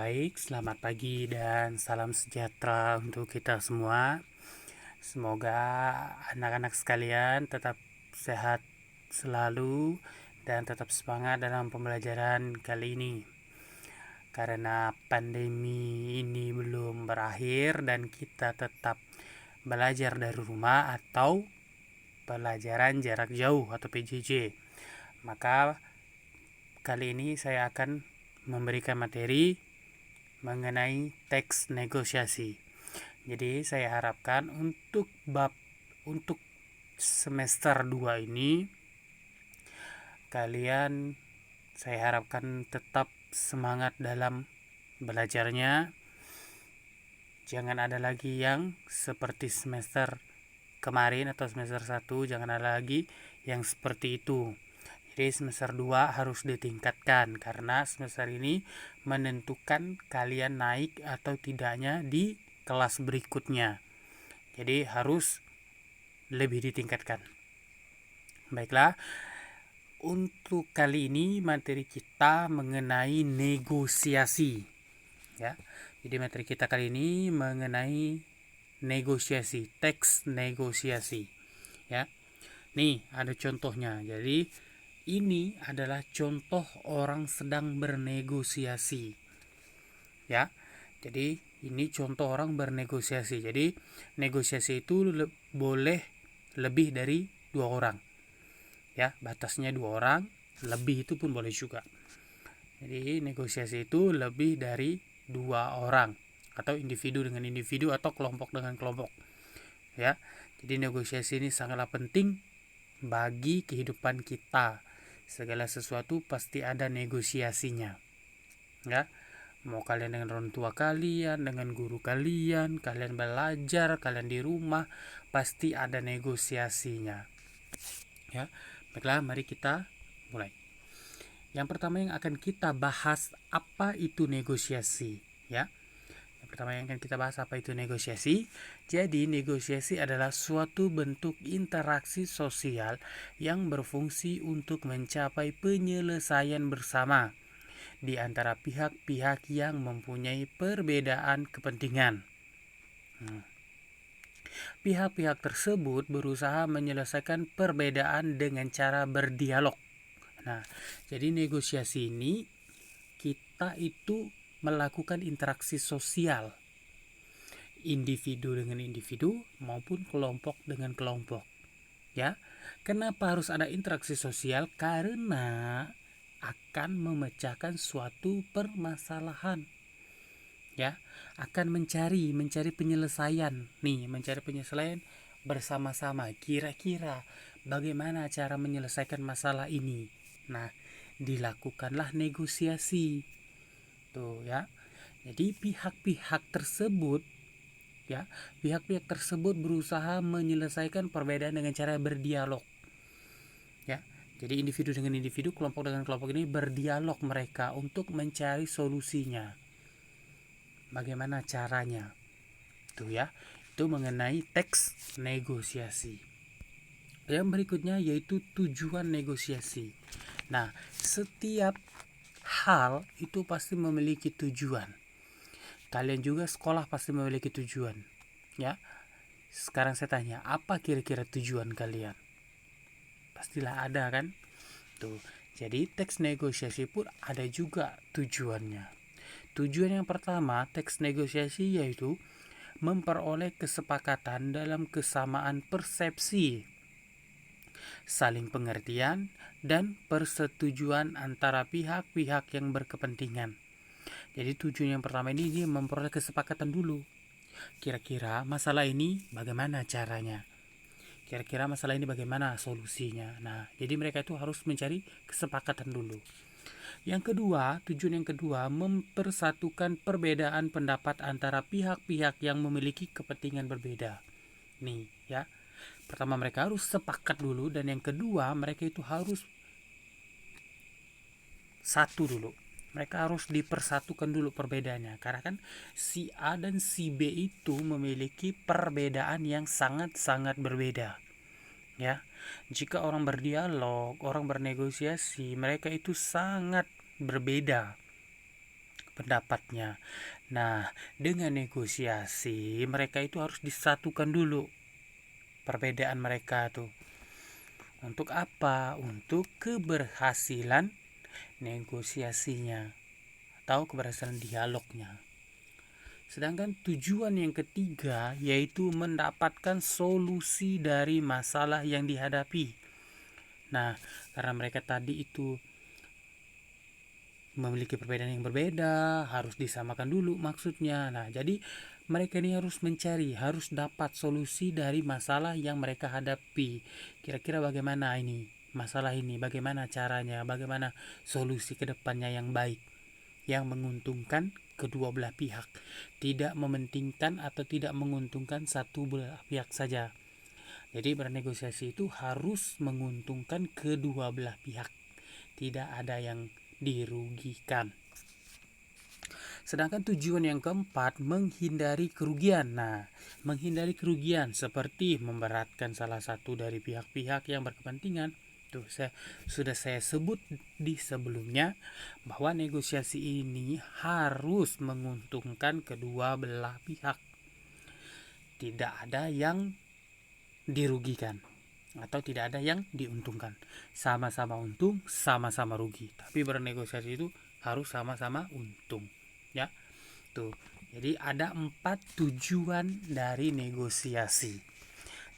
Baik, selamat pagi dan salam sejahtera untuk kita semua. Semoga anak-anak sekalian tetap sehat selalu dan tetap semangat dalam pembelajaran kali ini. Karena pandemi ini belum berakhir dan kita tetap belajar dari rumah atau pelajaran jarak jauh atau PJJ. Maka kali ini saya akan memberikan materi mengenai teks negosiasi. Jadi saya harapkan untuk semester 2 ini kalian saya harapkan tetap semangat dalam belajarnya. Jangan ada lagi yang seperti semester kemarin atau semester 1, jangan ada lagi yang seperti itu. Jadi semester 2 harus ditingkatkan karena semester ini menentukan kalian naik atau tidaknya di kelas berikutnya. Jadi harus lebih ditingkatkan. Baiklah, untuk kali ini materi kita mengenai negosiasi. Ya. Jadi materi kita kali ini mengenai negosiasi, teks negosiasi. Ya. Nih, ada contohnya. Jadi ini adalah contoh orang sedang bernegosiasi. Ya. Jadi ini contoh orang bernegosiasi. Jadi negosiasi itu boleh lebih dari 2 orang. Ya, batasnya 2 orang, lebih itu pun boleh juga. Jadi negosiasi itu lebih dari 2 orang atau individu dengan individu atau kelompok dengan kelompok. Ya. Jadi negosiasi ini sangatlah penting bagi kehidupan kita. Segala sesuatu pasti ada negosiasinya. Ya. Mau kalian dengan orang tua kalian, dengan guru kalian belajar, kalian di rumah, pasti ada negosiasinya. Ya. Baiklah, mari kita mulai. Yang pertama yang akan kita bahas, apa itu negosiasi, ya. Yang pertama yang akan kita bahas, apa itu negosiasi. Jadi negosiasi adalah suatu bentuk interaksi sosial yang berfungsi untuk mencapai penyelesaian bersama di antara pihak-pihak yang mempunyai perbedaan kepentingan. Pihak-pihak tersebut berusaha menyelesaikan perbedaan dengan cara berdialog. Nah, jadi negosiasi ini kita itu melakukan interaksi sosial, individu dengan individu maupun kelompok dengan kelompok. Ya, kenapa harus ada interaksi sosial? Karena akan memecahkan suatu permasalahan. Ya, akan mencari penyelesaian. Nih, mencari penyelesaian bersama-sama. Kira-kira bagaimana cara menyelesaikan masalah ini? Nah, dilakukanlah negosiasi. Tuh ya. Jadi pihak-pihak tersebut berusaha menyelesaikan perbedaan dengan cara berdialog. Ya. Jadi individu dengan individu, kelompok dengan kelompok ini berdialog mereka untuk mencari solusinya. Bagaimana caranya? Tuh ya. Itu mengenai teks negosiasi. Yang berikutnya yaitu tujuan negosiasi. Nah, setiap hal itu pasti memiliki tujuan. Kalian juga sekolah pasti memiliki tujuan. Ya. Sekarang saya tanya, apa kira-kira tujuan kalian? Pastilah ada kan? Tuh. Jadi teks negosiasi pun ada juga tujuannya. Tujuan yang pertama teks negosiasi yaitu memperoleh kesepakatan dalam kesamaan persepsi, saling pengertian, dan persetujuan antara pihak-pihak yang berkepentingan. Jadi tujuan yang pertama ini dia memperoleh kesepakatan dulu. Kira-kira masalah ini bagaimana caranya? Kira-kira masalah ini bagaimana solusinya? Nah, jadi mereka itu harus mencari kesepakatan dulu. Yang kedua, tujuan yang kedua mempersatukan perbedaan pendapat antara pihak-pihak yang memiliki kepentingan berbeda. Nih, ya. Pertama mereka harus sepakat dulu, dan yang kedua mereka itu harus satu dulu. Mereka harus dipersatukan dulu perbedaannya. Karena kan si A dan si B itu memiliki perbedaan yang sangat-sangat berbeda. Ya. Jika orang berdialog, orang bernegosiasi, mereka itu sangat berbeda pendapatnya. Nah, dengan negosiasi mereka itu harus disatukan dulu perbedaan mereka tuh. Untuk apa? Untuk keberhasilan negosiasinya atau keberhasilan dialognya. Sedangkan tujuan yang ketiga yaitu mendapatkan solusi dari masalah yang dihadapi. Nah, karena mereka tadi itu memiliki perbedaan yang berbeda, harus disamakan dulu maksudnya. Nah, jadi mereka ini harus mencari, harus dapat solusi dari masalah yang mereka hadapi. Kira-kira bagaimana ini masalah ini, bagaimana caranya, bagaimana solusi ke depannya yang baik, yang menguntungkan kedua belah pihak, tidak mementingkan atau tidak menguntungkan satu belah pihak saja. Jadi bernegosiasi itu harus menguntungkan kedua belah pihak, tidak ada yang dirugikan. Sedangkan tujuan yang keempat, menghindari kerugian. Nah, menghindari kerugian seperti memberatkan salah satu dari pihak-pihak yang berkepentingan. Tuh, sudah saya sebut di sebelumnya bahwa negosiasi ini harus menguntungkan kedua belah pihak. Tidak ada yang dirugikan atau tidak ada yang diuntungkan. Sama-sama untung, sama-sama rugi. Tapi bernegosiasi itu harus sama-sama untung, ya. Tuh. Jadi ada 4 tujuan dari negosiasi.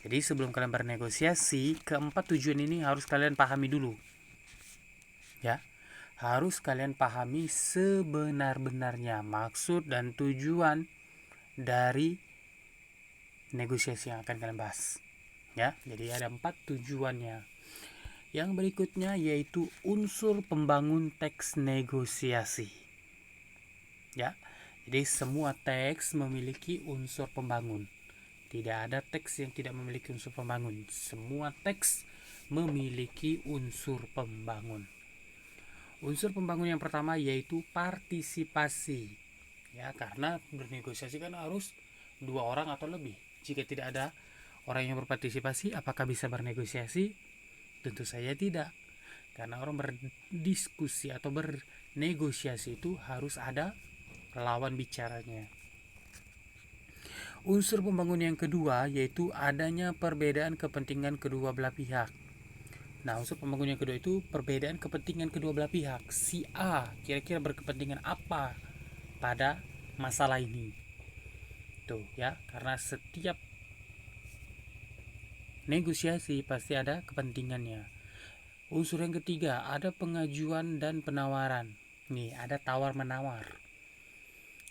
Jadi sebelum kalian bernegosiasi, keempat tujuan ini harus kalian pahami dulu. Ya. Harus kalian pahami sebenar-benarnya maksud dan tujuan dari negosiasi yang akan kalian bahas. Ya, jadi ada 4 tujuannya. Yang berikutnya yaitu unsur pembangun teks negosiasi. Ya, jadi semua teks memiliki unsur pembangun. Tidak ada teks yang tidak memiliki unsur pembangun. Semua teks memiliki unsur pembangun. Unsur pembangun yang pertama yaitu partisipasi. Ya, karena bernegosiasi kan harus 2 orang atau lebih. Jika tidak ada orang yang berpartisipasi, apakah bisa bernegosiasi? Tentu saja tidak. Karena orang berdiskusi atau bernegosiasi itu harus ada lawan bicaranya. Unsur pembangun yang kedua yaitu adanya perbedaan kepentingan kedua belah pihak. Nah, unsur pembangun yang kedua itu perbedaan kepentingan kedua belah pihak. Si A kira-kira berkepentingan apa pada masalah ini? Tuh ya, karena setiap negosiasi pasti ada kepentingannya. Unsur yang ketiga, ada pengajuan dan penawaran. Nih, ada tawar-menawar.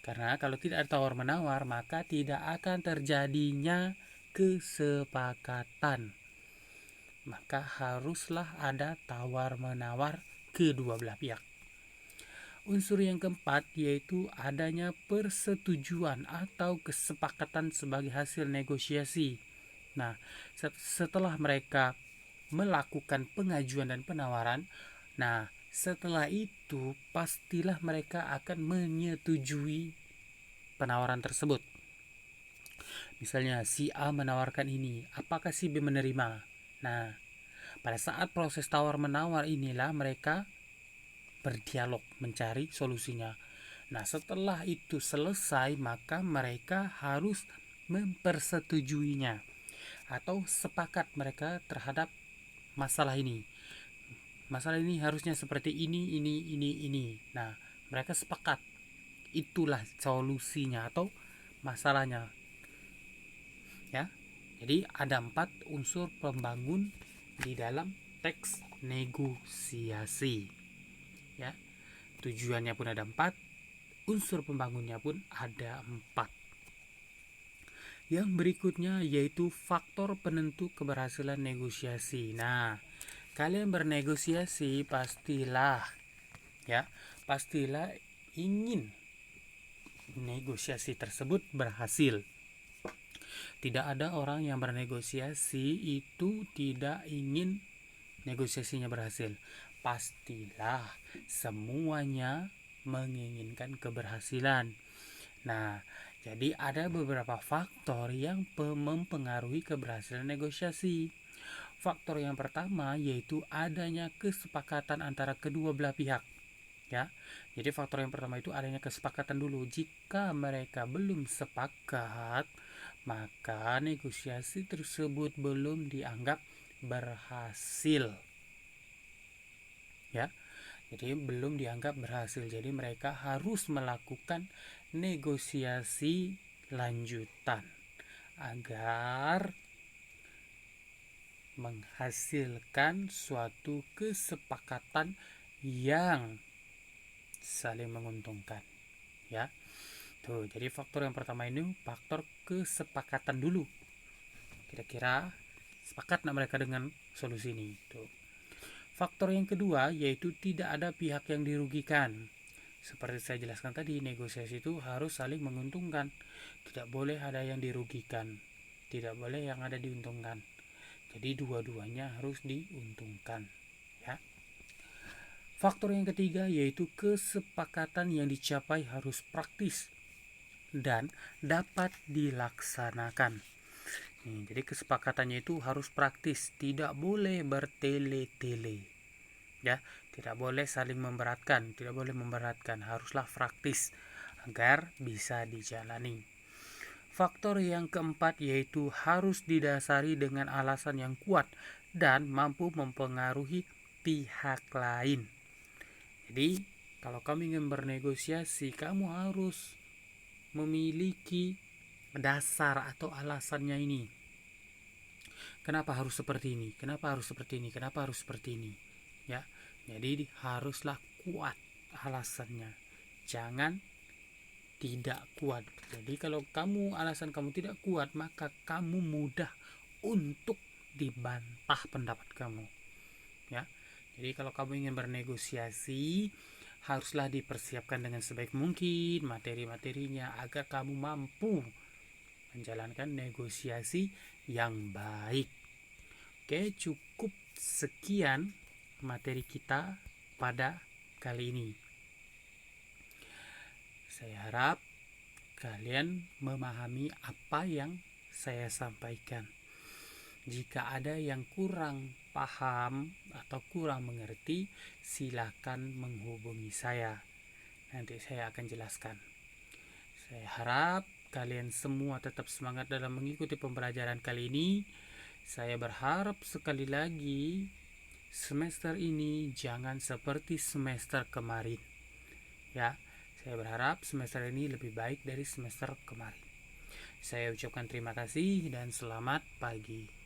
Karena kalau tidak ada tawar-menawar, maka tidak akan terjadinya kesepakatan. Maka haruslah ada tawar-menawar kedua belah pihak. Unsur yang keempat yaitu adanya persetujuan atau kesepakatan sebagai hasil negosiasi. Nah, setelah mereka melakukan pengajuan dan penawaran, nah setelah itu pastilah mereka akan menyetujui penawaran tersebut. Misalnya si A menawarkan ini, apakah si B menerima? Nah, pada saat proses tawar-menawar inilah mereka berdialog mencari solusinya. Nah, setelah itu selesai, maka mereka harus mempersetujuinya atau sepakat mereka terhadap masalah ini. Masalah ini harusnya seperti ini. Nah, mereka sepakat. Itulah solusinya atau masalahnya. Ya. Jadi ada 4 unsur pembangun di dalam teks negosiasi. Ya. Tujuannya pun ada 4, unsur pembangunnya pun ada 4. Yang berikutnya yaitu faktor penentu keberhasilan negosiasi. Nah, kalian bernegosiasi pastilah ingin negosiasi tersebut berhasil. Tidak ada orang yang bernegosiasi itu tidak ingin negosiasinya berhasil. Pastilah semuanya menginginkan keberhasilan. Nah, jadi ada beberapa faktor yang mempengaruhi keberhasilan negosiasi. Faktor yang pertama yaitu adanya kesepakatan antara kedua belah pihak. Ya. Jadi faktor yang pertama itu adanya kesepakatan dulu. Jika mereka belum sepakat, maka negosiasi tersebut belum dianggap berhasil. Ya. Jadi belum dianggap berhasil. Jadi mereka harus melakukan negosiasi lanjutan agar menghasilkan suatu kesepakatan yang saling menguntungkan. Ya. Tuh, jadi faktor yang pertama ini faktor kesepakatan dulu. Kira-kira sepakat nggak mereka dengan solusi ini? Tuh. Faktor yang kedua yaitu tidak ada pihak yang dirugikan. Seperti saya jelaskan tadi, negosiasi itu harus saling menguntungkan. Tidak boleh ada yang dirugikan. Tidak boleh yang ada diuntungkan. Jadi dua-duanya harus diuntungkan. Ya. Faktor yang ketiga yaitu kesepakatan yang dicapai harus praktis dan dapat dilaksanakan. Jadi kesepakatannya itu harus praktis, tidak boleh bertele-tele. Ya, tidak boleh saling memberatkan, haruslah praktis agar bisa dijalani. Faktor yang keempat yaitu harus didasari dengan alasan yang kuat dan mampu mempengaruhi pihak lain. Jadi, kalau kamu ingin bernegosiasi, kamu harus memiliki dasar atau alasannya ini. Kenapa harus seperti ini? Kenapa harus seperti ini? Kenapa harus seperti ini? Ya. Jadi haruslah kuat alasannya. Jangan tidak kuat. Jadi kalau alasan kamu tidak kuat, maka kamu mudah untuk dibantah pendapat kamu. Ya. Jadi kalau kamu ingin bernegosiasi, haruslah dipersiapkan dengan sebaik mungkin materi-materinya agar kamu mampu menjalankan negosiasi yang baik. Oke, cukup sekian materi kita pada kali ini. Saya harap kalian memahami apa yang saya sampaikan. Jika ada yang kurang paham atau kurang mengerti, silakan menghubungi saya. Nanti saya akan jelaskan. Saya harap kalian semua tetap semangat dalam mengikuti pembelajaran kali ini. Saya berharap sekali lagi semester ini jangan seperti semester kemarin. Ya, saya berharap semester ini lebih baik dari semester kemarin. Saya ucapkan terima kasih dan selamat pagi.